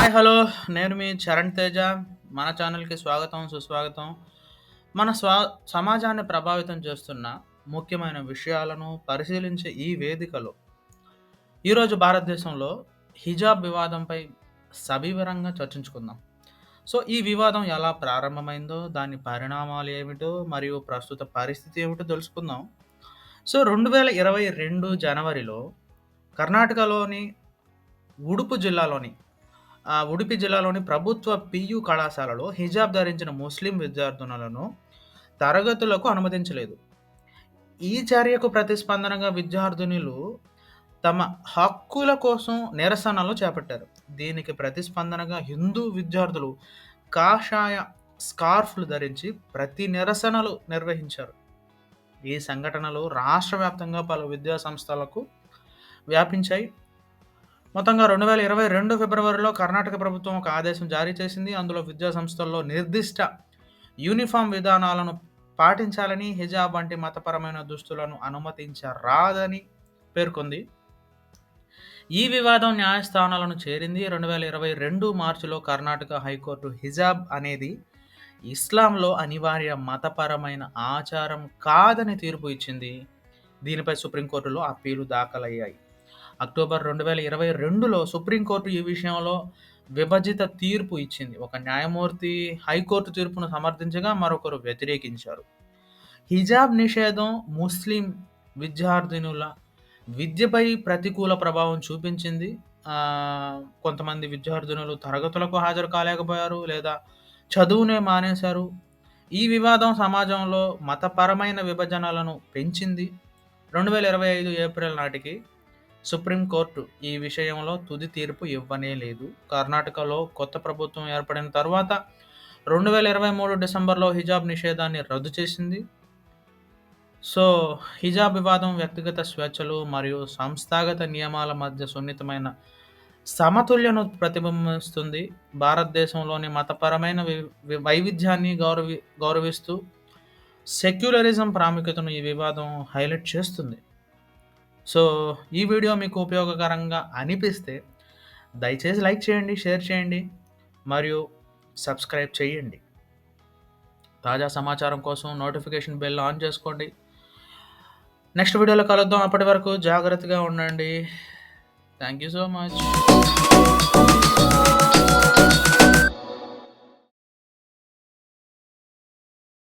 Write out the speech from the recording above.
Hi! Hello! నేను మీ చరణ్ తేజ. మన ఛానల్‌కి స్వాగతం, సుస్వాగతం. మన సమాజాన్ని ప్రభావితం చేస్తున్న ముఖ్యమైన విషయాలను పరిశీలించే ఈ వేదికలో, ఈరోజు భారతదేశంలో హిజాబ్ వివాదంపై సవివరంగా చర్చించుకుందాం. ఈ వివాదం ఎలా ప్రారంభమైందో, దాని పరిణామాలు ఏమిటో, మరియు ప్రస్తుత పరిస్థితి ఏమిటో తెలుసుకుందాం. 2022 జనవరిలో కర్ణాటకలోని ఉడుపు జిల్లాలోని ఉడిపి జిల్లాలోని ప్రభుత్వ పీయూ కళాశాలలో హిజాబ్ ధరించిన ముస్లిం విద్యార్థినులను తరగతులకు అనుమతించలేదు. ఈ చర్యకు ప్రతిస్పందనగా విద్యార్థినులు తమ హక్కుల కోసం నిరసనలు చేపట్టారు. దీనికి ప్రతిస్పందనగా హిందూ విద్యార్థులు కాషాయ స్కార్ఫ్‌లు ధరించి ప్రతి నిరసనలు నిర్వహించారు. ఈ సంఘటనలు రాష్ట్ర వ్యాప్తంగా పలు విద్యా సంస్థలకు వ్యాపించాయి. మొత్తంగా 2022 ఫిబ్రవరిలో కర్ణాటక ప్రభుత్వం ఒక ఆదేశం జారీ చేసింది. అందులో విద్యా సంస్థల్లో నిర్దిష్ట యూనిఫామ్ విధానాలను పాటించాలని, హిజాబ్ వంటి మతపరమైన దుస్తులను అనుమతించరాదని పేర్కొంది. ఈ వివాదం న్యాయస్థానాలను చేరింది. 2022 మార్చిలో కర్ణాటక హైకోర్టు హిజాబ్ అనేది ఇస్లాంలో అనివార్య మతపరమైన ఆచారం కాదని తీర్పు ఇచ్చింది. దీనిపై సుప్రీంకోర్టులో అప్పీలు దాఖలయ్యాయి. అక్టోబర్ 2022లో సుప్రీంకోర్టు ఈ విషయంలో విభజిత తీర్పు ఇచ్చింది. ఒక న్యాయమూర్తి హైకోర్టు తీర్పును సమర్థించగా, మరొకరు వ్యతిరేకించారు. హిజాబ్ నిషేధం ముస్లిం విద్యార్థినుల విద్యపై ప్రతికూల ప్రభావం చూపించింది. కొంతమంది విద్యార్థినులు తరగతులకు హాజరు కాలేకపోయారు, లేదా చదువునే మానేశారు. ఈ వివాదం సమాజంలో మతపరమైన విభజనలను పెంచింది. 2025 ఏప్రిల్ నాటికి సుప్రీంకోర్టు ఈ విషయంలో తుది తీర్పు ఇవ్వనే లేదు. కర్ణాటకలో కొత్త ప్రభుత్వం ఏర్పడిన తర్వాత 2023 డిసెంబర్లో హిజాబ్ నిషేధాన్ని రద్దు చేసింది. హిజాబ్ వివాదం వ్యక్తిగత స్వేచ్ఛలు మరియు సంస్థాగత నియమాల మధ్య సున్నితమైన సమతుల్యను ప్రతిబింబిస్తుంది. భారతదేశంలోని మతపరమైన వైవిధ్యాన్ని గౌరవిస్తూ సెక్యులరిజం ప్రాముఖ్యతను ఈ వివాదం హైలైట్ చేస్తుంది. ఈ వీడియో మీకు ఉపయోగకరంగా అనిపిస్తే దయచేసి లైక్ చేయండి, షేర్ చేయండి మరియు సబ్స్క్రైబ్ చేయండి. తాజా సమాచారం కోసం నోటిఫికేషన్ బెల్ ఆన్ చేసుకోండి. నెక్స్ట్ వీడియోలో కలుద్దాం. అప్పటి వరకు జాగ్రత్తగా ఉండండి. Thank you so much.